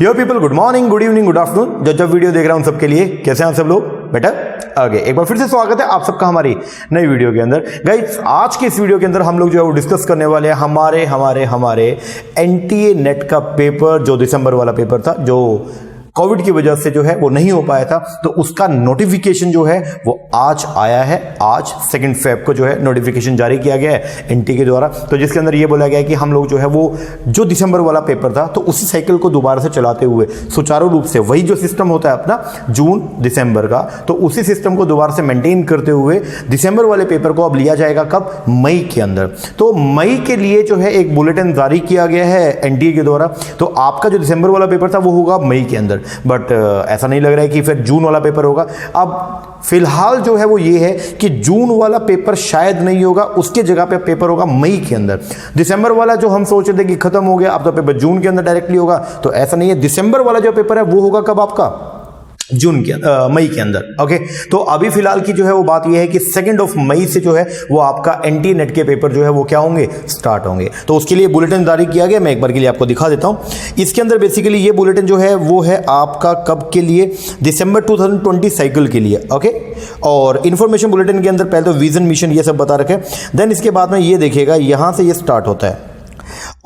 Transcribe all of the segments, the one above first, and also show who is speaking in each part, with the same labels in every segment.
Speaker 1: यो people, good morning, good evening, good afternoon. जो जब video देख रहा हूं सबके लिए कैसे हैं आप सब लोग? बेटर आगे एक बार फिर से स्वागत है आप सबका हमारी नई वीडियो के अंदर। गाइस, आज के इस वीडियो के अंदर हम लोग जो है वो डिस्कस करने वाले हैं हमारे एनटीए नेट का पेपर, जो दिसंबर वाला पेपर था, जो कोविड की वजह से जो है वो नहीं हो पाया था, तो उसका नोटिफिकेशन जो है वो आज आया है। आज 2 फेब को जो है नोटिफिकेशन जारी किया गया है एनटीए के द्वारा, तो जिसके अंदर ये बोला गया है कि हम लोग जो है वो जो दिसंबर वाला पेपर था तो उसी साइकिल को दोबारा से चलाते हुए सुचारू रूप से वही जो सिस्टम होता है अपना जून दिसंबर का, तो उसी सिस्टम को दोबारा से मेंटेन करते हुए दिसंबर वाले पेपर को अब लिया जाएगा कब? मई के अंदर। तो मई के लिए जो है एक बुलेटिन जारी किया गया है एनटीए के द्वारा, तो आपका जो दिसंबर वाला पेपर था वो होगा मई के अंदर, बट ऐसा नहीं लग रहा है कि फिर जून वाला पेपर होगा। अब फिलहाल जो है वो ये है कि जून वाला पेपर शायद नहीं होगा, उसके जगह पे पेपर होगा मई के अंदर। दिसंबर वाला जो हम सोच रहे थे कि खत्म हो गया, अब तो पेपर जून के अंदर डायरेक्टली होगा, तो ऐसा नहीं है। दिसंबर वाला जो पेपर है वो होगा कब? आपका मई के अंदर। ओके, तो अभी फिलहाल की जो है वो बात ये है कि 2 मई से जो है वो आपका एनटीए नेट के पेपर जो है वो क्या होंगे? स्टार्ट होंगे। तो उसके लिए बुलेटिन जारी किया गया, मैं एक बार के लिए आपको दिखा देता हूं। इसके अंदर बेसिकली ये बुलेटिन जो है वो है आपका कब के लिए? दिसंबर 2020 साइकिल के लिए। ओके, और इंफॉर्मेशन बुलेटिन के अंदर पहले तो विजन, मिशन ये सब बता रखे, देन इसके बाद में ये देखेगा यहां से ये स्टार्ट होता है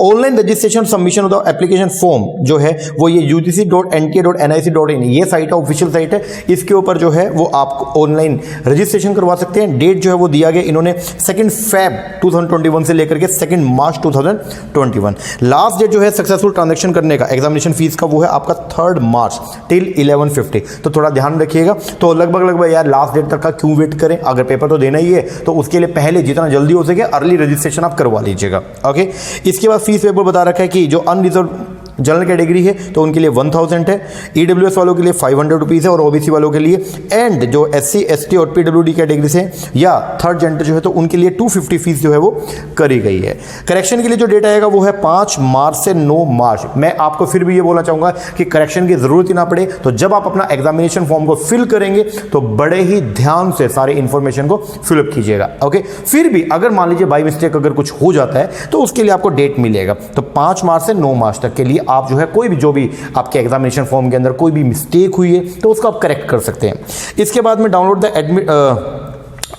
Speaker 1: online registration submission of application form जो है वो ये ugc.nta.nic.in ये साइट है, ऑफिशियल साइट है। इसके ऊपर जो है वो आप ऑनलाइन रजिस्ट्रेशन करवा सकते हैं। डेट जो है वो दिया गया इन्होंने 2 फेब 2021 से लेकर के 2 मार्च 2021। लास्ट डेट जो है सक्सेसफुल ट्रांजेक्शन करने का एग्जामिनेशन फीस का वो है आपका 3 मार्च टिल 11:50। तो थोड़ा ध्यान रखिएगा। तो लगभग यार लास्ट डेट तक का क्यों वेट करें? अगर पेपर तो देना ही है तो उसके लिए पहले जितना जल्दी हो सके अर्ली रजिस्ट्रेशन आप करवा लीजिएगा। ओके, इसके बाद फीस पेपर बता रखा है कि जो अनरिजर्व जनरल कैटेगरी है तो उनके लिए 1000 है, ईडब्ल्यूएस वालों के लिए 500 रुपीज़ है, और ओबीसी वालों के लिए, एंड जो एससी एसटी और पीडब्ल्यूडी कैटेगरी से या थर्ड जेंडर जो है तो उनके लिए 250 फीस जो है वो करी गई है। करेक्शन के लिए जो डेट आएगा वो है 5 मार्च से 9 मार्च। मैं आपको फिर भी ये बोलना चाहूँगा कि करेक्शन की ज़रूरत ही ना पड़े, तो जब आप अपना एग्जामिनेशन फॉर्म को फिल करेंगे तो बड़े ही ध्यान से सारे इन्फॉर्मेशन को फिलअप कीजिएगा। ओके, फिर भी अगर मान लीजिए बाई मिस्टेक अगर कुछ हो जाता है तो उसके लिए आपको डेट मिलेगा। तो 5 मार्च से 9 मार्च तक के लिए आप जो है कोई भी जो भी आपके एग्जामिनेशन फॉर्म के अंदर कोई भी मिस्टेक हुई है तो उसको आप करेक्ट कर सकते हैं। इसके बाद में डाउनलोड द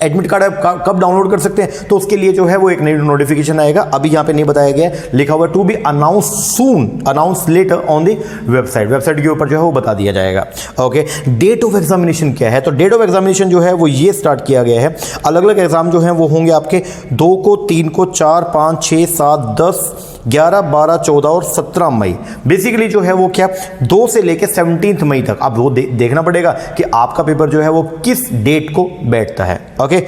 Speaker 1: एडमिट कार्ड आप कब डाउनलोड कर सकते हैं? तो उसके लिए जो है वो एक नई नोटिफिकेशन आएगा, अभी यहां पे नहीं बताया गया है, लिखा हुआ to be announce soon, announce letter on the website के ऊपर जो है वो बता दिया जाएगा। ओके, डेट ऑफ एग्जामिनेशन क्या है? तो डेट ऑफ एग्जामिनेशन जो है वो ये स्टार्ट किया गया है। अलग अलग एग्जाम जो है वो होंगे आपके 2 को, 3 को, 4, 5, 6, 7, 10, 11, 12, 14 और 17 मई। बेसिकली जो है वो क्या 2 से लेकर 17 मई तक अब वो देखना पड़ेगा कि आपका पेपर जो है वो किस डेट को बैठता है। ओके,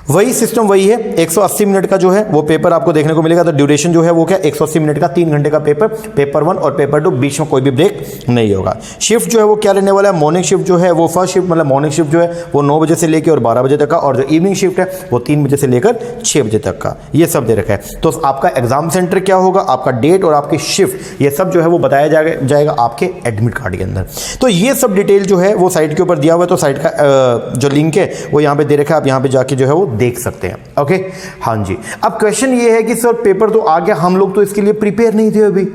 Speaker 1: वही सिस्टम वही है। 180 मिनट का जो है वो पेपर आपको देखने को मिलेगा। तो ड्यूरेशन जो है वो क्या 180 मिनट का, 3 घंटे का पेपर 1 और पेपर 2, बीच में कोई भी ब्रेक नहीं होगा। शिफ्ट जो है वो क्या रहने वाला है? मॉर्निंग शिफ्ट जो है वो फर्स्ट शिफ्ट मतलब मॉर्निंग शिफ्ट जो है वो 9 बजे से लेकर और 12 बजे तक का, और जो इवनिंग शिफ्ट है वो 3 बजे से लेकर 6 बजे तक का। ये सब दे रखा है। तो आपका एग्जाम सेंटर क्या होगा, आपका डेट और आपकी शिफ्ट, ये सब जो है वो बताया जाएगा आपके एडमिट कार्ड के अंदर। तो ये सब डिटेल जो है वो साइट के ऊपर दिया हुआ है। तो साइट का जो लिंक है वो यहाँ पे दे रखा है, आप यहाँ पे जाके जो है वो देख सकते हैं। ओके, हाँ जी। अब क्वेश्चन ये है कि सर पेपर तो आ गया, हम लोग तो इसके लिए प्रिपेयर नहीं थे अभी,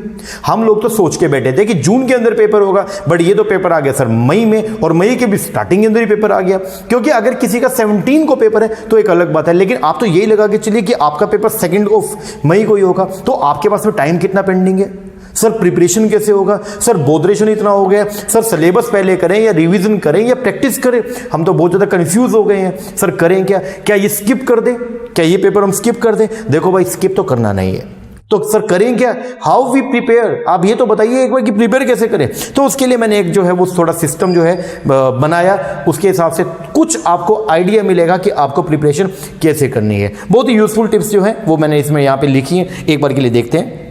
Speaker 1: हम लोग तो सोच के बैठे थे कि जून के अंदर पेपर होगा, बट ये तो पेपर आ गया सर मई में, और मई के भी स्टार्टिंग के अंदर ही पेपर आ गया। क्योंकि अगर किसी का 17 को पेपर है तो एक अलग बात है, लेकिन आप तो यही लगा के चलिए कि आपका पेपर 2 मई को ही होगा, तो आपके पास में टाइम कितना पेंडिंग है? सर प्रिपरेशन कैसे होगा? सर बोधरेशन इतना हो गया, सर सिलेबस पहले करें या रिवीजन करें या प्रैक्टिस करें? हम तो बहुत ज़्यादा कंफ्यूज हो गए हैं। सर करें क्या ये स्किप कर दें? क्या ये पेपर हम स्किप कर दें? देखो भाई, स्किप तो करना नहीं है, तो सर करें क्या? How we prepare? आप ये तो बताइए एक बार कि प्रिपेयर कैसे करें। तो उसके लिए मैंने एक जो है वो थोड़ा सिस्टम जो है बनाया, उसके हिसाब से कुछ आपको आइडिया मिलेगा कि आपको प्रिपरेशन कैसे करनी है। बहुत ही यूजफुल टिप्स जो है वो मैंने इसमें यहाँ पे लिखी है, एक बार के लिए देखते हैं।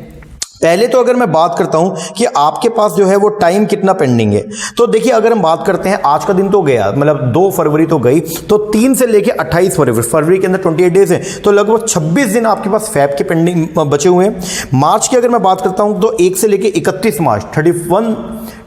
Speaker 1: पहले तो अगर मैं बात करता हूं कि आपके पास जो है वो टाइम कितना पेंडिंग है, तो देखिए अगर हम बात करते हैं आज का दिन तो गया, मतलब 2 फरवरी तो गई, तो 3 से लेके 28 फरवरी के अंदर 28 डेज है, तो लगभग 26 दिन आपके पास फैब के पेंडिंग बचे हुए हैं। मार्च की अगर मैं बात करता हूं तो 1 से लेके 31 मार्च 31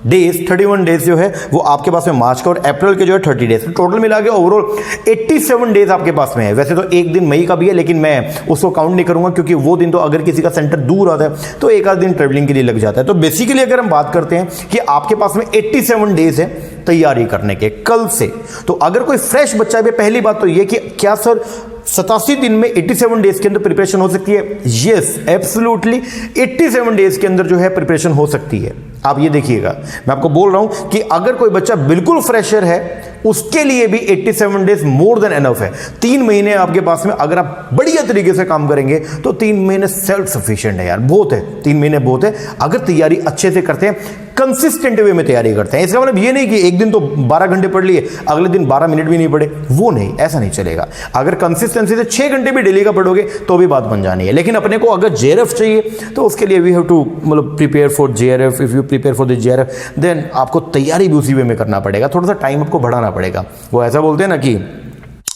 Speaker 1: डेज 31 डेज जो है वो आपके पास में मार्च का और अप्रैल के जो है 30 डेज, टोटल मिला के ओवरऑल 87 डेज आपके पास में है। वैसे तो एक दिन मई का भी है, लेकिन मैं उसको काउंट नहीं करूंगा क्योंकि वो दिन तो अगर किसी का सेंटर दूर आता है तो एक आध दिन ट्रेवलिंग के लिए लग जाता है। तो बेसिकली अगर हम बात करते हैं कि आपके पास में 87 डेज है तैयारी करने के कल से, तो अगर कोई फ्रेश बच्चा भी, पहली बात तो ये कि क्या सर 87 दिन में 87 डेज के अंदर प्रिपरेशन हो सकती है? यस, एब्सोल्युटली 87 डेज के अंदर जो है प्रिपरेशन हो सकती है। आप ये देखिएगा, मैं आपको बोल रहा हूं कि अगर कोई बच्चा बिल्कुल फ्रेशर है उसके लिए भी 87 डेज मोर देन एनफ है। 3 महीने आपके पास में अगर आप बढ़िया तरीके से काम करेंगे तो 3 महीने सेल्फ सफिशिएंट है यार, बहुत है। 3 महीने बहुत है अगर तैयारी अच्छे से करते हैं, कंसिस्टेंट वे में तैयारी करते हैं। इसका मतलब ये नहीं कि एक दिन तो 12 घंटे पढ़ लिए, अगले दिन 12 मिनट भी नहीं पढ़े, वो नहीं, ऐसा नहीं चलेगा। अगर कंसिस्टेंसी से 6 घंटे भी डेली का पढ़ोगे तो भी बात बन जानी है। लेकिन अपने को अगर जेआरएफ चाहिए तो उसके लिए वी हैव टू मतलब prepare for JRF. If you prepare for the JRF then आपको तैयारी भी उसी वे में करना पड़ेगा, थोड़ा सा टाइम आपको बढ़ाना पड़ेगा। वो ऐसा बोलते हैं ना कि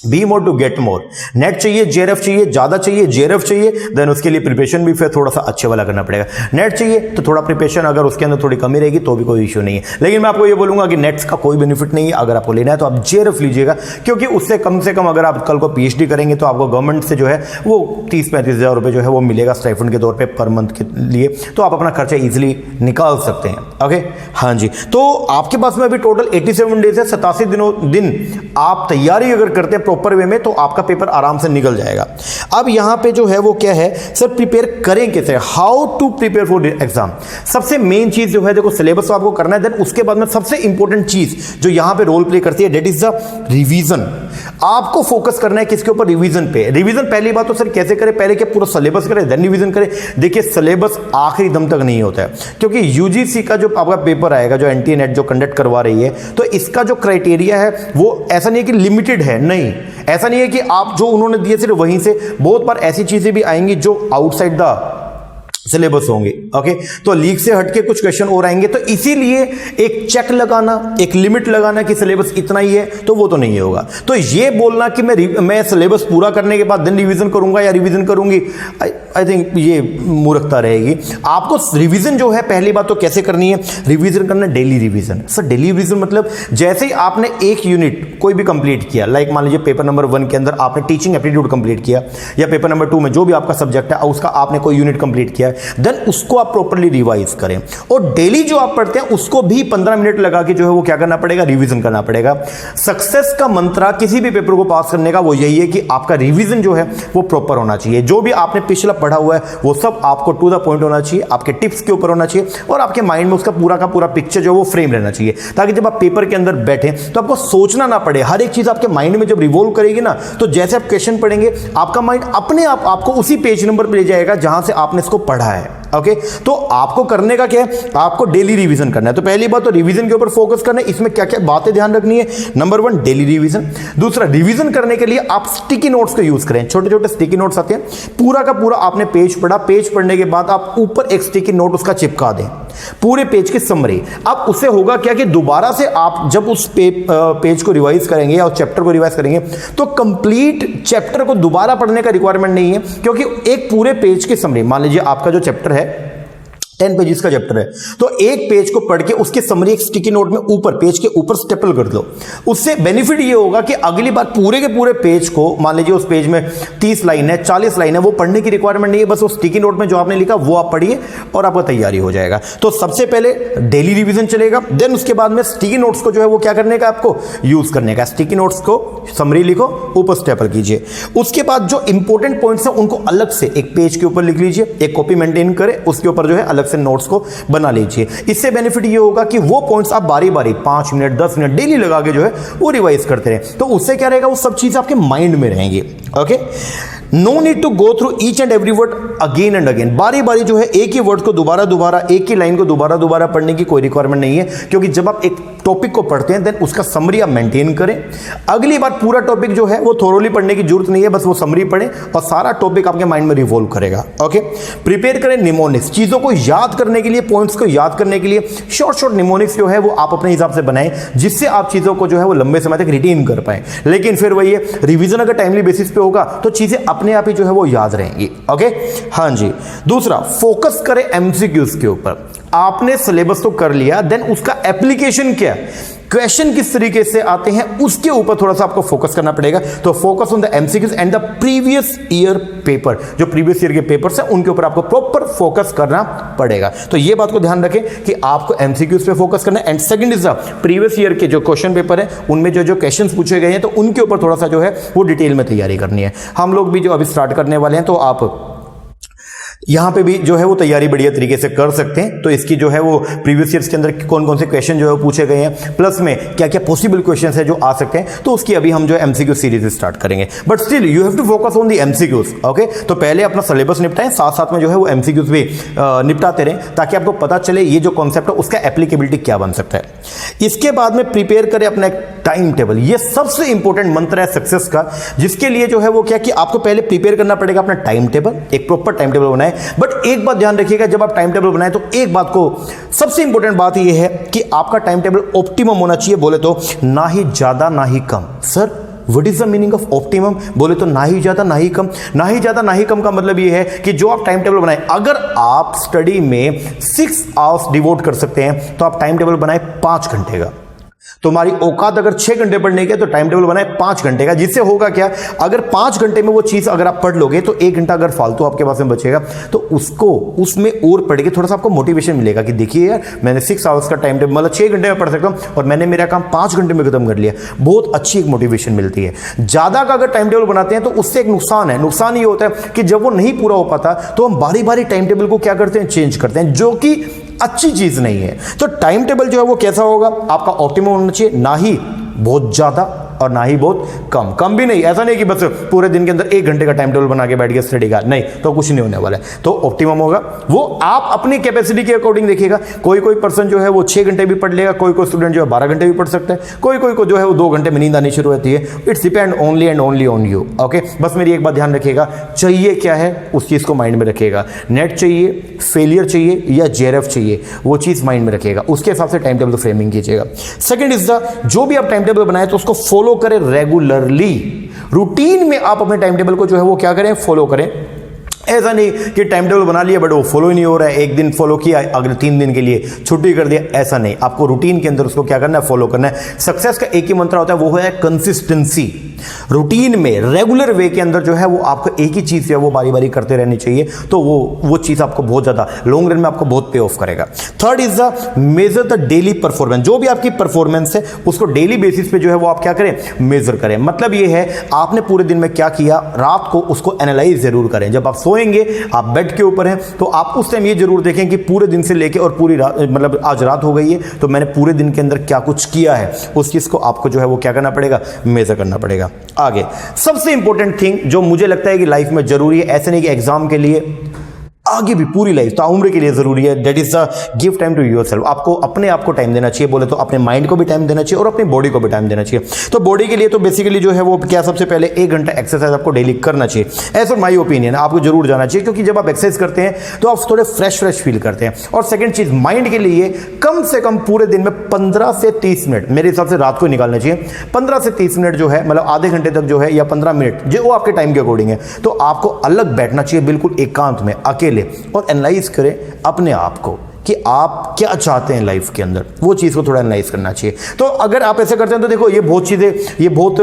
Speaker 1: be more to get more. NET चाहिए, जेआरएफ चाहिए, ज्यादा चाहिए, जेआरएफ चाहिए, देन उसके लिए प्रिपरेशन भी फिर थोड़ा सा अच्छे वाला करना पड़ेगा। नेट चाहिए तो थोड़ा प्रिपरेशन अगर उसके अंदर थोड़ी कमी रहेगी तो भी कोई इश्यू नहीं है। लेकिन मैं आपको ये बोलूंगा कि नेट्स का कोई बेनिफिट नहीं है। अगर आपको लेना है तो आप जेआरएफ लीजिएगा, क्योंकि उससे कम से कम अगर आप कल को पीएचडी करेंगे तो आपको गवर्नमेंट से जो है वो 30-35 हज़ार रुपये जो है वो मिलेगा स्टाइपेंड के तौर पर पर मंथ के लिए, तो आप अपना खर्चा ईजिली निकाल सकते हैं। ओके, हाँ जी। तो आपके पास में अभी टोटल 87 डेज है, 87 दिन आप तैयारी अगर करते हैं प्रॉपर वे में तो आपका पेपर आराम से निकल जाएगा। अब यहां पे जो है वो क्या है सर, प्रिपेयर करें कैसे, how to prepare for exam. सबसे मेन चीज जो है, देखो सिलेबस तो आपको करना है, देन उसके बाद में सबसे इंपॉर्टेंट चीज जो यहां पे रोल प्ले करती है दैट इज द रिवीजन। आपको फोकस करना है किसके ऊपर? रिवीजन पे। रिवीजन पहली बात तो सर कैसे करें, पहले क्या पूरा सिलेबस करें देन रिवीजन करें। देखिए सिलेबस आखिरी दम तक नहीं होता है, क्योंकि यूजीसी का जो आपका पेपर आएगा, जो एनटीए नेट जो कंडक्ट करवा रही है, तो इसका जो क्राइटेरिया है वो ऐसा नहीं है कि लिमिटेड है, नहीं ऐसा नहीं है कि आप जो उन्होंने दिए सिर्फ वहीं से, बहुत बार ऐसी चीजें भी आएंगी जो आउटसाइड द सिलेबस होंगे। ओके, तो लीक से हटके कुछ क्वेश्चन और आएंगे, तो इसीलिए एक चेक लगाना, एक लिमिट लगाना कि सिलेबस इतना ही है, तो वो तो नहीं होगा। तो ये बोलना कि मैं सिलेबस पूरा करने के बाद देन रिवीजन करूंगा या रिवीजन करूंगी, आई थिंक ये मूर्खता रहेगी। आपको रिवीजन जो है पहली बात तो कैसे करनी है, रिवीजन करना daily revision. Sir daily revision मतलब जैसे ही आपने एक यूनिट कोई भी कंप्लीट किया, लाइक मान लीजिए पेपर नंबर 1 के अंदर आपने टीचिंग एप्टीट्यूड कंप्लीट किया, या पेपर नंबर 2 में जो भी आपका सब्जेक्ट है उसका आपने कोई यूनिट कंप्लीट किया, देन उसको आप प्रॉपर्ली रिवाइज करें। और डेली जो आप पढ़ते हैं उसको भी 15 मिनट लगा के जो है वो क्या करना पड़ेगा, रिवीजन करना पड़ेगा। सक्सेस का मंत्र किसी भी पेपर को पास करने का वो यही है कि आपका रिवीजन जो है वो प्रॉपर होना चाहिए। जो भी आपने पिछला पढ़ा हुआ है वो सब आपको टू द पॉइंट होना चाहिए, आपके टिप्स के ऊपर होना चाहिए, और आपके माइंड में उसका पूरा का पूरा पिक्चर जो है वो फ्रेम रहना चाहिए, ताकि जब आप पेपर के अंदर बैठे तो आपको सोचना ना पड़े। हर एक चीज आपके माइंड में जब रिवॉल्व करेगी ना, तो जैसे आप क्वेश्चन पढ़ेंगे आपका माइंड अपने आप आपको उसी पेज नंबर पर ले जाएगा जहां से आपने इसको पढ़ा है। ओके, तो आपको करने का क्या है, आपको डेली रिवीजन करना है। तो पहली बात तो रिवीजन के ऊपर फोकस करना है। इसमें क्या क्या बातें ध्यान रखनी है, नंबर 1 डेली रिवीजन। दूसरा, रिवीजन करने के लिए आप स्टिकी नोट्स का यूज करें। छोटे छोटे स्टिकी नोट्स आते हैं, पूरा का पूरा आपने पेज पढ़ा, पेज पढ़ने के बाद आप ऊपर एक स्टिकी नोट उसका चिपका दें, पूरे पेज की समरी। अब उससे होगा क्या कि दोबारा से आप जब उस पेज को रिवाइज करेंगे या उस चैप्टर को रिवाइज करेंगे तो कंप्लीट चैप्टर को दोबारा पढ़ने का रिक्वायरमेंट नहीं है, क्योंकि एक पूरे पेज की समरी, मान लीजिए आपका जो चैप्टर है 10 पेजेस का चैप्टर है, तो एक पेज को पढ़ के उसकी समरी एक स्टिकी नोट में ऊपर पेज के ऊपर स्टेपल कर दो। उससे बेनिफिट ये होगा कि अगली बार पूरे के पूरे पेज को, मान लीजिए उस पेज में 30 लाइन है, 40 लाइन है, वो पढ़ने की रिक्वायरमेंट नहीं है, बस वो स्टिकी नोट में जो आपने लिखा वो आप पढ़िए और आपका तैयारी हो जाएगा। तो सबसे पहले डेली रिविजन चलेगा, देन उसके बाद में स्टिकी नोट्स को जो है वो क्या करने का, आपको यूज करने का। स्टिकी नोट्स को समरी लिखो, ऊपर स्टेपल कीजिए। उसके बाद जो इंपॉर्टेंट पॉइंट्स हैं उनको अलग से एक पेज के ऊपर लिख लीजिए, एक कॉपी मेंटेन करें, उसके ऊपर जो है अलग से नोट्स को बना लीजिए। इससे बेनिफिट ये होगा कि वो पॉइंट्स आप बारी बारी 5 मिनट 10 मिनट डेली लगा के जो है वो रिवाइज करते रहें, तो उससे क्या रहेगा, वो सब चीजें आपके माइंड में रहेंगी। Okay, no need to go through each and every word again and again. बारी बारी जो है एक ही वर्ड को दोबारा दोबारा, एक ही लाइन को दोबारा दोबारा पढ़ने की कोई रिक्वायरमेंट नहीं है, क्योंकि जब आप एक टॉपिक को पढ़ते हैं देन उसका समरी आप मेंटेन करें। अगली बार पूरा टॉपिक जो है वो थोरोली पढ़ने की जरूरत नहीं है, बस वो समरी पढ़ें और सारा टॉपिक आपके माइंड में रिवॉल्व करेगा। ओके, प्रिपेयर करें निमोनिक्स, चीजों को याद करने के लिए, पॉइंट्स को याद करने के लिए शॉर्ट शॉर्ट निमोनिक्स जो है वो आप अपने हिसाब से बनाएं, जिससे आप चीजों को जो है वो लंबे समय तक रिटेन कर पाए। लेकिन फिर वही है, रिवीजन अगर टाइमली बेसिस पे होगा तो चीजें अपने आप ही जो है वो याद रहेंगी। ओके, हाँ जी। दूसरा, फोकस करें एमसीक्यूज के ऊपर। आपने सिलेबस तो कर लिया, देन उसका एप्लीकेशन क्या, क्वेश्चन किस तरीके से आते हैं, उसके ऊपर थोड़ा सा आपको फोकस करना पड़ेगा। तो focus on the MCQs and the previous year paper, जो प्रीवियस ईयर के पेपर्स हैं उनके ऊपर आपको प्रॉपर फोकस करना पड़ेगा। तो ये बात को ध्यान रखें कि आपको एमसीक्यूज पे फोकस करना है। And second is the previous year के जो क्वेश्चन पेपर है उनमें जो क्वेश्चन पूछे गए हैं तो उनके ऊपर थोड़ा सा जो है वो डिटेल में तैयारी करनी है। हम लोग भी जो अभी स्टार्ट करने वाले हैं तो आप यहां पे भी जो है वो तैयारी बढ़िया तरीके से कर सकते हैं। तो इसकी जो है वो प्रीवियस ईयर्स के अंदर कौन कौन से क्वेश्चन जो है वो पूछे गए हैं, प्लस में क्या क्या पॉसिबल क्वेश्चंस है जो आ सकते हैं, तो उसकी अभी हम जो एमसीक्यू सीरीज स्टार्ट करेंगे। But still you have to focus on the MCQs. Okay, तो पहले अपना सिलेबस निपटाएं, साथ साथ में जो है वो एमसीक्यूज भी निपटाते रहें ताकि आपको पता चले ये जो कॉन्सेप्ट है उसका एप्लीकेबिलिटी क्या बन सकता है। इसके बाद में प्रिपेयर करें अपना एक टाइम टेबल। ये सबसे इंपॉर्टेंट मंत्र है सक्सेस का, जिसके लिए जो है वो क्या कि आपको पहले प्रिपेयर करना पड़ेगा अपना टाइम टेबल, एक प्रॉपर टाइम टेबल बनाए। बट एक बात ध्यान रखिएगा, जब आप टाइम टेबल बनाए तो एक बात को सबसे इंपॉर्टेंट बात यह है कि आपका टाइम टेबल ऑप्टिमम होना चाहिए। बोले तो ना ही ज्यादा ना ही कम। Sir what is the meaning of optimum? बोले तो ना ही ज्यादा ना ही कम। ना ही ज्यादा ना ही कम का मतलब यह है कि जो आप टाइम टेबल बनाए, अगर आप स्टडी में 6 आवर्स डिवोट कर सकते हैं तो आप टाइम टेबल बनाए 5 घंटे का। तो हमारी औकात अगर 6 घंटे पढ़ने के तो टाइम टेबल बनाए 5 घंटे का। जिससे होगा क्या, अगर 5 घंटे में वो चीज अगर आप पढ़ लोगे तो 1 घंटा अगर फालतू आपके पास में बचेगा तो उसको उसमें और पढ़ के थोड़ा सा आपको मोटिवेशन मिलेगा कि देखिए यार मैंने 6 आवर्स का टाइम टेबल मतलब 6 घंटे में पढ़ सकता हूं और मैंने मेरा काम 5 घंटे में खत्म कर लिया। बहुत अच्छी एक मोटिवेशन मिलती है। ज्यादा का अगर टाइम टेबल बनाते हैं तो उससे एक नुकसान है। नुकसान ये होता है कि जब वो नहीं पूरा हो पाता तो हम बारी बारी टाइम टेबल को क्या करते हैं, चेंज करते हैं, जो कि अच्छी चीज नहीं है। तो टाइम टेबल जो है वो कैसा होगा, आपका ऑप्टिमम होना चाहिए, ना ही बहुत ज्यादा और ना ही बहुत कम। कम भी नहीं, ऐसा नहीं कि बस पूरे दिन के अंदर 1 घंटे का टाइम टेबल बना के बैठ गया स्टडी का, नहीं, तो कुछ नहीं होने वाला है। तो ऑप्टिमम होगा वो आप अपनी कैपेसिटी के अकॉर्डिंग देखिएगा। कोई कोई पर्सन जो है वो 6 घंटे भी पढ़ लेगा, कोई कोई स्टूडेंट जो है 12 घंटे भी पढ़ सकता है, कोई कोई को जो है वो 2 घंटे में नींद आनी शुरू होती है। It's depend only and only on you. Okay, बस मेरी एक बात ध्यान रखिएगा, चाहिए क्या है उस चीज को माइंड में रखिएगा। नेट चाहिए, फेलियर चाहिए या जेआरएफ चाहिए, वो चीज माइंड में रखिएगा, उसके हिसाब से टाइम टेबल फ्रेमिंग कीजिएगा। सेकंड इज द, जो भी आप टाइम टेबल बनाए तो उसको फॉलो करें रेगुलरली। रूटीन में आप अपने टाइम टेबल को जो है वो क्या करें, फॉलो करें। ऐसा नहीं कि टाइम टेबल बना लिया बट वो फॉलो ही नहीं हो रहा है, एक दिन फॉलो किया अगले 3 दिन के लिए छुट्टी कर दिया, ऐसा नहीं। आपको रूटीन के अंदर उसको क्या करना है, फॉलो करना है। सक्सेस का एक ही मंत्र होता है, वो है कंसिस्टेंसी। रूटीन में रेगुलर वे के अंदर जो है वो आपको एक ही चीज है वो बारी बारी करते रहनी चाहिए, तो वो चीज आपको बहुत ज्यादा लॉन्ग रन में आपको बहुत पे ऑफ करेगा। Third is the measure the daily performance. जो भी आपकी परफॉर्मेंस है उसको डेली बेसिस पे जो है वो आप क्या करें, मेजर करें। मतलब ये है आपने पूरे दिन में क्या किया, रात को उसको एनालाइज जरूर करें। जब आप सोएंगे, आप बेड के ऊपर हैं, तो आप उस टाइम ये जरूर देखें कि पूरे दिन से लेके और पूरी रात, मतलब आज रात हो गई है तो मैंने पूरे दिन के अंदर क्या कुछ किया है, उस चीज को आपको जो है वो क्या करना पड़ेगा, मेजर करना पड़ेगा। आगे सबसे इंपॉर्टेंट थिंग जो मुझे लगता है कि लाइफ में जरूरी है, ऐसे नहीं कि एग्जाम के लिए, आगे भी पूरी लाइफ ताउम्र के लिए जरूरी है, that is the give time to yourself. आपको अपने आप को टाइम देना चाहिए। बोले तो अपने माइंड को भी टाइम देना चाहिए और अपनी बॉडी को भी टाइम देना चाहिए। तो बॉडी के लिए तो बेसिकली जो है वो क्या, सबसे पहले 1 घंटा एक्सरसाइज आपको डेली करना चाहिए। एज माई ओपिनियन आपको जरूर जाना चाहिए, क्योंकि जब आप एक्सरसाइज करते हैं तो आप थोड़े फ्रेश फील करते हैं। और सेकंड चीज, माइंड के लिए कम से कम पूरे दिन में 15 से 30 मिनट मेरे हिसाब से रात को निकालना चाहिए। 15 से 30 मिनट जो है, मतलब आधे घंटे तक जो है या 15 मिनट जो वो आपके टाइम के अकॉर्डिंग है, तो आपको अलग बैठना चाहिए, बिल्कुल एकांत में अकेले, और एनालाइज करें अपने आप को कि आप क्या चाहते हैं लाइफ के अंदर, वो चीज़ को थोड़ा एनालाइज करना चाहिए। तो अगर आप ऐसे करते हैं तो देखो ये बहुत चीज़ें, ये बहुत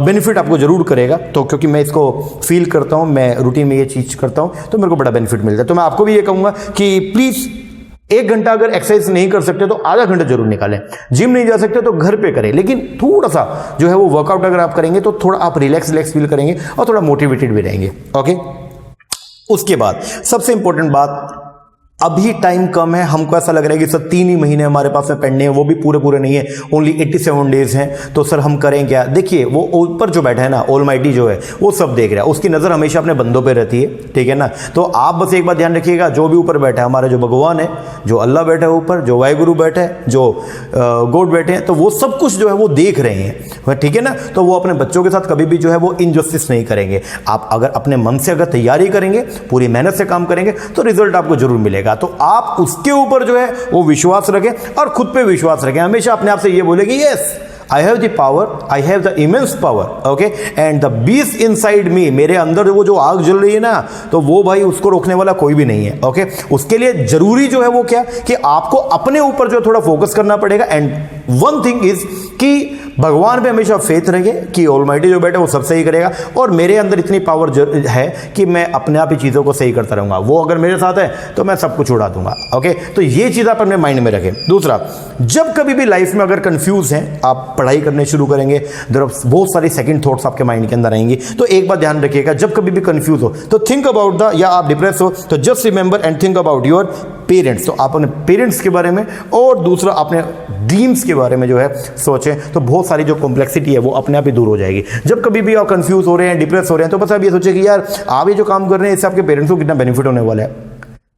Speaker 1: बेनिफिट आपको जरूर करेगा। तो क्योंकि मैं इसको फील करता हूँ, मैं रूटीन में ये चीज़ करता हूँ, तो मेरे को बड़ा बेनिफिट मिलता है। तो मैं आपको भी ये कहूँगा कि प्लीज़ 1 घंटा अगर एक्सरसाइज नहीं कर सकते तो आधा घंटा जरूर निकालें। जिम नहीं जा सकते तो घर पे करें, लेकिन थोड़ा सा जो है वो वर्कआउट अगर आप करेंगे तो थोड़ा आप रिलैक्स फील करेंगे और थोड़ा मोटिवेटेड भी रहेंगे। ओके, उसके बाद सबसे इंपॉर्टेंट बात, अभी टाइम कम है, हमको ऐसा लग रहा है कि सर 3 ही महीने हमारे पास में पेंडिंग है, वो भी पूरे नहीं है, ओनली 87 डेज हैं, तो सर हम करें क्या। देखिए वो ऊपर जो बैठा है ना, ऑलमाइटी जो है, वो सब देख रहा है, उसकी नज़र हमेशा अपने बंदों पे रहती है, ठीक है ना। तो आप बस एक बात ध्यान रखिएगा, जो भी ऊपर बैठा है, हमारा जो भगवान है, जो अल्लाह बैठा है ऊपर, जो वाहिगुरु बैठा है, जो गॉड बैठे हैं, तो वो सब कुछ जो है वो देख रहे हैं, ठीक है ना। तो वो अपने बच्चों के साथ कभी भी जो है वो इनजस्टिस नहीं करेंगे। आप अगर अपने मन से अगर तैयारी करेंगे, पूरी मेहनत से काम करेंगे, तो रिजल्ट आपको जरूर मिलेगा। तो आप उसके ऊपर जो है वो विश्वास रखें और खुद पे विश्वास रखें। हमेशा अपने आप से ये बोले कि yes I have the power, I have the immense power, okay, and the beast inside me, मेरे अंदर वो जो आग जल रही है ना, तो वो भाई उसको रोकने वाला कोई भी नहीं है, ओके। उसके लिए जरूरी जो है वो क्या कि आपको अपने ऊपर जो थोड़ा फोकस करना पड़ेगा। एंड वन थिंग इज कि भगवान पे हमेशा फेथ रखे कि ऑलमाइटी जो बैठे वो सब सही करेगा, और मेरे अंदर इतनी पावर है कि मैं अपने आप ही चीज़ों को सही करता रहूँगा। वो अगर मेरे साथ है तो मैं सब कुछ उड़ा दूंगा, ओके। तो ये चीज़ आप अपने माइंड में रखें। दूसरा, जब कभी भी लाइफ में अगर कंफ्यूज हैं, आप पढ़ाई करने शुरू करेंगे, बहुत सारी सेकंड थॉट्स आपके माइंड के अंदर आएंगी, तो एक बात ध्यान रखिएगा, जब कभी भी कंफ्यूज हो तो थिंक अबाउट द, या आप डिप्रेस हो तो just remember and think about your parents. तो आप अपने पेरेंट्स के बारे में और दूसरा अपने ड्रीम्स के बारे में जो है सोचें, तो बहुत सारी जो कॉम्प्लेक्सिटी है वो अपने आप ही दूर हो जाएगी। जब कभी भी आप कंफ्यूज हो रहे हैं, डिप्रेस हो रहे हैं, तो बस आप ये सोचें कि यार आप ये जो काम कर रहे हैं इससे आपके पेरेंट्स को कितना बेनिफिट होने वाला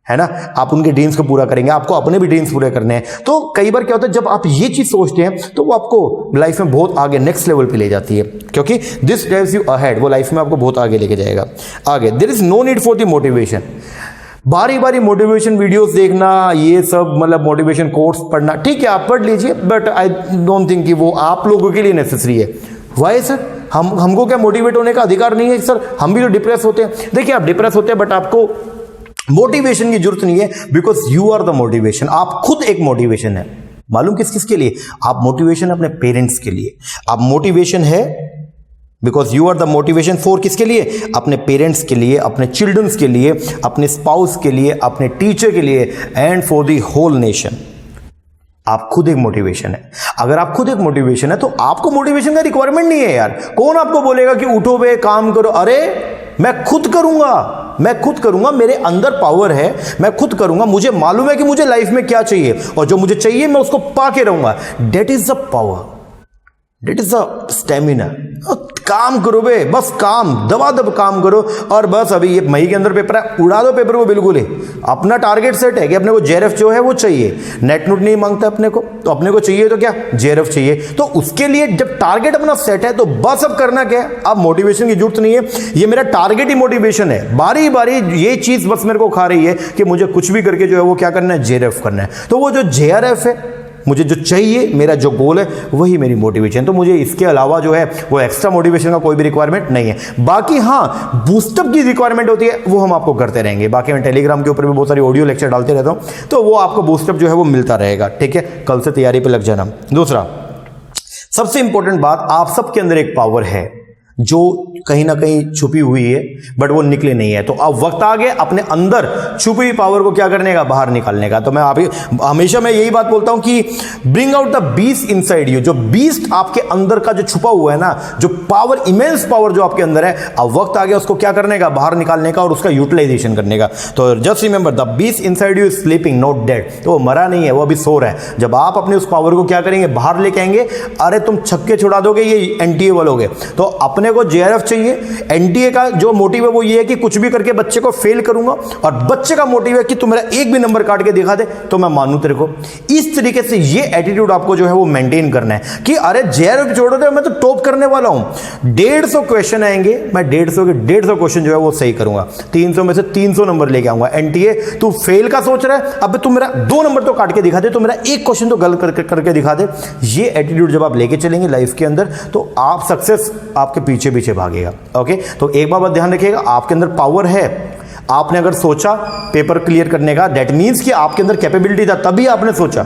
Speaker 1: है ना। आप उनके ड्रीम्स को पूरा करेंगे, आपको अपने भी ड्रीम्स पूरे करने हैं। तो कई बार क्या होता है, जब आप ये चीज सोचते हैं तो वो आपको लाइफ में बहुत आगे नेक्स्ट लेवल पे ले जाती है, क्योंकि दिस ड्राइव्स यू अहेड, वो लाइफ में आपको बहुत आगे लेके जाएगा। आगे, there is no need for the motivation. बारी बारी मोटिवेशन वीडियोस देखना, ये सब मतलब मोटिवेशन कोर्स पढ़ना, ठीक है आप पढ़ लीजिए, बट आई डोंट थिंक कि वो आप लोगों के लिए नेसेसरी है। वाई सर, हमको क्या मोटिवेट होने का अधिकार नहीं है सर? हम भी तो डिप्रेस होते हैं। देखिए आप डिप्रेस होते हैं, बट आपको मोटिवेशन की जरूरत नहीं है, because you are the motivation. आप खुद एक मोटिवेशन है। मालूम किस किस के लिए? आप मोटिवेशन अपने पेरेंट्स के लिए। आप मोटिवेशन है because you are the motivation for किसके लिए? अपने पेरेंट्स के लिए, अपने चिल्ड्रंस के लिए, अपने स्पाउस के लिए, अपने टीचर के लिए, and for the whole nation. आप खुद एक मोटिवेशन है। अगर आप खुद एक मोटिवेशन है तो आपको मोटिवेशन का रिक्वायरमेंट नहीं है यार। कौन आपको बोलेगा कि उठो बे काम करो? अरे मैं खुद करूंगा, मैं खुद करूंगा, मेरे अंदर पावर है, मैं खुद करूंगा। मुझे मालूम है कि मुझे लाइफ में क्या चाहिए, और जो मुझे चाहिए मैं उसको पाके रहूंगा। That is the power, that is the stamina. काम करो बे, बस काम दबादब काम करो। और बस अभी ये मई के अंदर पेपर है, उड़ा दो पेपर को बिल्कुल ही। अपना टारगेट सेट है कि अपने को जेआरएफ जो है वो चाहिए। नेट नूट नहीं मांगता अपने को, तो अपने को चाहिए तो क्या, जेआरएफ चाहिए। तो उसके लिए जब टारगेट अपना सेट है तो बस अब करना क्या है, अब मोटिवेशन की जरूरत नहीं है। ये मेरा टारगेट ही मोटिवेशन है। बारी बारी ये चीज बस मेरे को खा रही है कि मुझे कुछ भी करके जो है वो क्या करना है, जेआरएफ करना है। तो वो जो जेआरएफ है, मुझे जो चाहिए, मेरा जो गोल है, वही मेरी मोटिवेशन। तो मुझे इसके अलावा जो है वो एक्स्ट्रा मोटिवेशन का कोई भी रिक्वायरमेंट नहीं है। बाकी हाँ, बूस्टअप की रिक्वायरमेंट होती है, वो हम आपको करते रहेंगे। बाकी मैं टेलीग्राम के ऊपर भी बहुत सारी ऑडियो लेक्चर डालते रहता हूँ, तो वो आपको बूस्टअप जो है वो मिलता रहेगा। ठीक है, कल से तैयारी पे लग जाना। दूसरा सबसे इंपॉर्टेंट बात, आप सबके अंदर एक पावर है जो कहीं ना कहीं छुपी हुई है, बट वो निकली नहीं है। तो अब वक्त आ गया अपने अंदर छुपी हुई पावर को क्या करने का, बाहर निकालने का। तो मैं आप हमेशा मैं यही बात बोलता हूं कि bring out the beast inside you. जो बीस्ट आपके अंदर का जो छुपा हुआ है ना, जो पावर, इमेंस पावर जो आपके अंदर है, अब वक्त आ गया उसको क्या करने का, बाहर निकालने का और उसका यूटिलाइजेशन करने का। तो just remember, the beast inside you is sleeping not dead. तो वो मरा नहीं है, वो अभी सो रहा है। जब आप अपने उस पावर को क्या करेंगे, बाहर लेके आएंगे, अरे तुम छक्के छुड़ा दोगे, ये एनटीए वालोगे। तो अपने को जेआरएफ चाहिए। एनटीए का जो मोटिव है वो ये है कि कुछ भी करके बच्चे को फेल करूंगा, और बच्चे का मोटिव है कि तू मेरा एक भी नंबर काट के दिखा दे तो मैं मानूं तेरे को। इस तरीके से ये एटीट्यूड आपको जो है वो मेंटेन करना है कि अरे जेआरएफ छोड़ो दे, मैं तो टॉप करने वाला हूं। 150 क्वेश्चन आएंगे, मैं 150 के 150 क्वेश्चन जो है वो सही करूंगा। 300 में से 300 नंबर लेके आऊंगा। एनटीए तू फेल का सोच रहा है, अब तू मेरा 2 नंबर तो काट के दिखा दे, तो मेरा एक क्वेश्चन तो गलत करके दिखा दे। ये एटीट्यूड जब आप लेके चलेंगे लाइफ के अंदर, तो आप सक्सेस आपके पीछे पीछे भागेगा। ओके, तो एक बात ध्यान रखिएगा, आपके अंदर पावर है। आपने अगर सोचा पेपर क्लियर करने का, दैट मीन्स कि आपके अंदर कैपेबिलिटी था, तभी आपने सोचा।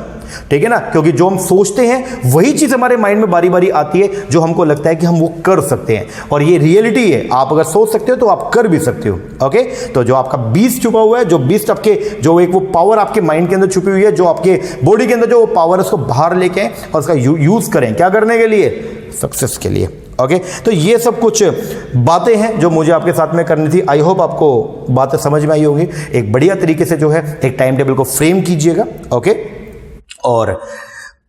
Speaker 1: ठीक है ना, क्योंकि जो हम सोचते हैं वही चीज हमारे माइंड में बारी बारी आती है, जो हमको लगता है कि हम वो कर सकते हैं, और ये रियलिटी है। आप अगर सोच सकते हो तो आप कर भी सकते हो। ओके, तो जो आपका बीस्ट छुपा हुआ है, जो बीस्ट आपके, जो एक वो पावर आपके माइंड के अंदर छुपी हुई है, जो आपके बॉडी के अंदर जो पावर है, उसको बाहर लेके आए और उसका यूज करें। क्या करने के लिए? सक्सेस के लिए। ओके, तो ये सब कुछ बातें हैं जो मुझे आपके साथ में करनी थी। आई होप आपको बातें समझ में आई होगी। एक बढ़िया तरीके से जो है एक टाइम टेबल को फ्रेम कीजिएगा। ओके, और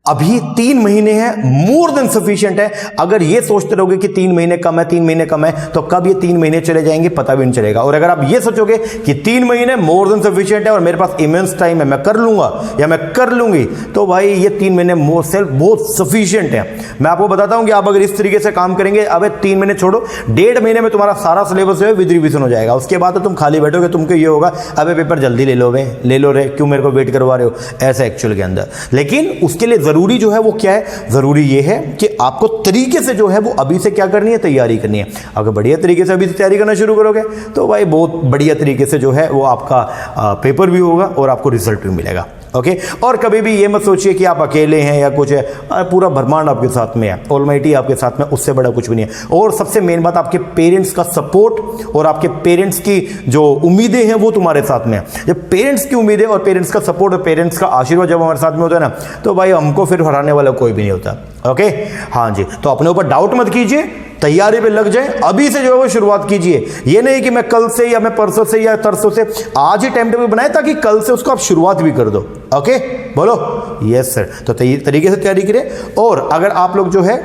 Speaker 1: अभी 3 महीने हैं, मोर देन सफिशिएंट है। अगर ये सोचते रहोगे कि 3 महीने कम है, 3 महीने कम है, तो कब ये 3 महीने चले जाएंगे पता भी नहीं चलेगा। और अगर आप ये सोचोगे कि 3 महीने मोर देन सफिशिएंट है और मेरे पास इमेंस टाइम है, मैं कर लूंगा या मैं कर लूंगी, तो भाई ये 3 महीने मोर सेल्फ बहुत सफिशिएंट है। मैं आपको बताता हूं कि आप अगर इस तरीके से काम करेंगे, अब 3 महीने छोड़ो, 1.5 महीने में तुम्हारा सारा सिलेबस जो है विद रिविजन हो जाएगा। उसके बाद तो तुम खाली बैठोगे, तुमको ये होगा अबे पेपर जल्दी ले लो रे, क्यों मेरे को वेट करवा रहे हो, ऐसा एक्चुअल के अंदर। लेकिन उसके लिए जरूरी जो है वो क्या है, जरूरी ये है कि आपको तरीके से जो है वो अभी से क्या करनी है, तैयारी करनी है। अगर बढ़िया तरीके से अभी से तैयारी करना शुरू करोगे तो भाई बहुत बढ़िया तरीके से जो है वो आपका पेपर भी होगा और आपको रिजल्ट भी मिलेगा। ओके, और कभी भी ये मत सोचिए कि आप अकेले हैं या कुछ है, पूरा ब्रह्मांड आपके साथ में है, ऑलमाइटी आपके साथ में, उससे बड़ा कुछ भी नहीं है। और सबसे मेन बात, आपके पेरेंट्स का सपोर्ट और आपके पेरेंट्स की जो उम्मीदें हैं वो तुम्हारे साथ में है। जब पेरेंट्स की उम्मीदें और पेरेंट्स का सपोर्ट और पेरेंट्स का आशीर्वाद जब हमारे साथ में होता है ना, तो भाई हमको फिर हराने वाला कोई भी नहीं होता। ओके, हाँ जी, तो अपने ऊपर डाउट मत कीजिए, तैयारी पे लग जाए, अभी से जो है वो शुरुआत कीजिए। ये नहीं कि मैं कल से या मैं परसों से या तरसों से, आज ही टाइम टेबल बनाए ताकि कल से उसको आप शुरुआत भी कर दो। ओके, बोलो यस सर। तो तरीके से तैयारी करें। और अगर आप लोग जो है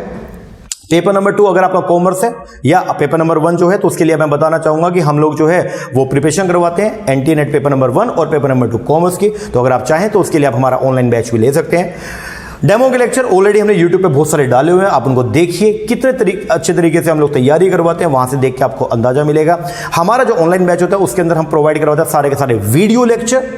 Speaker 1: पेपर नंबर 2 अगर आपका कॉमर्स है या पेपर नंबर 1 जो है, तो उसके लिए मैं बताना चाहूंगा कि हम लोग जो है वो प्रिपरेशन करवाते हैं एनटीए नेट पेपर नंबर 1 और पेपर नंबर 2 कॉमर्स की। तो अगर आप चाहें तो उसके लिए आप हमारा ऑनलाइन बैच भी ले सकते हैं। डेमो के लेक्चर ऑलरेडी हमने YouTube पे बहुत सारे डाले हुए हैं, आप उनको देखिए कितने अच्छे तरीके से हम लोग तैयारी करवाते हैं, वहां से देख के आपको अंदाजा मिलेगा। हमारा जो ऑनलाइन बैच होता है उसके अंदर हम प्रोवाइड करवाते हैं सारे के सारे वीडियो लेक्चर,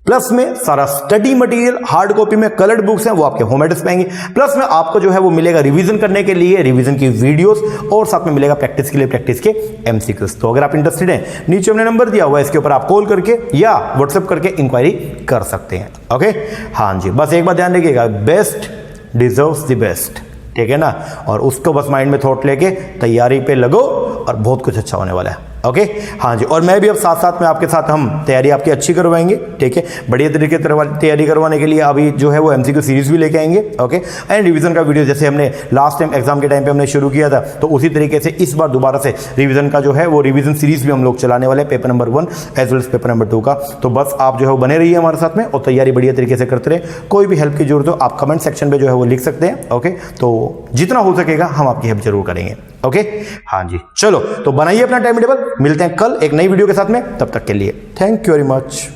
Speaker 1: प्लस में सारा स्टडी मटेरियल, हार्ड कॉपी में कलर्ड बुक्स हैं वो आपके होम एड्रेस पे आएंगे। प्लस में आपको जो है वो मिलेगा रिवीजन करने के लिए रिवीजन की वीडियोस, और साथ में मिलेगा प्रैक्टिस के लिए प्रैक्टिस के एमसीक्यूज। तो अगर आप इंटरेस्टेड हैं, नीचे हमने नंबर दिया हुआ है, इसके ऊपर आप कॉल करके या व्हाट्सएप करके इंक्वायरी कर सकते हैं। ओके, हाँ जी, बस एक बात ध्यान रखिएगा, बेस्ट डिजर्व्स द बेस्ट, ठीक है ना। और उसको बस माइंड में थॉट लेके तैयारी पे लगो और बहुत कुछ अच्छा होने वाला है। ओके, हाँ जी, और मैं भी अब साथ साथ में आपके साथ हम तैयारी आपकी अच्छी करवाएंगे, ठीक है। बढ़िया तरीके से तैयारी करवाने के लिए अभी जो है वो एमसीक्यू सीरीज भी लेके आएंगे। ओके, एंड रिवीजन का वीडियो जैसे हमने लास्ट टाइम एग्जाम के टाइम पे हमने शुरू किया था, तो उसी तरीके से इस बार दोबारा से रिवीजन का जो है वो रिवीजन सीरीज भी हम लोग चलाने वाले हैं, paper number 1 as well as paper number 2 का। तो बस आप जो है वो बने रहिए हमारे साथ में और तैयारी बढ़िया तरीके से करते रहे। कोई भी हेल्प की जरूरत हो आप कमेंट सेक्शन में जो है वो लिख सकते हैं। ओके, तो जितना हो सकेगा हम आपकी हेल्प जरूर करेंगे। ओके, हाँ जी, चलो तो बनाइए अपना टाइम टेबल, मिलते हैं कल एक नई वीडियो के साथ में, तब तक के लिए थैंक यू वेरी मच।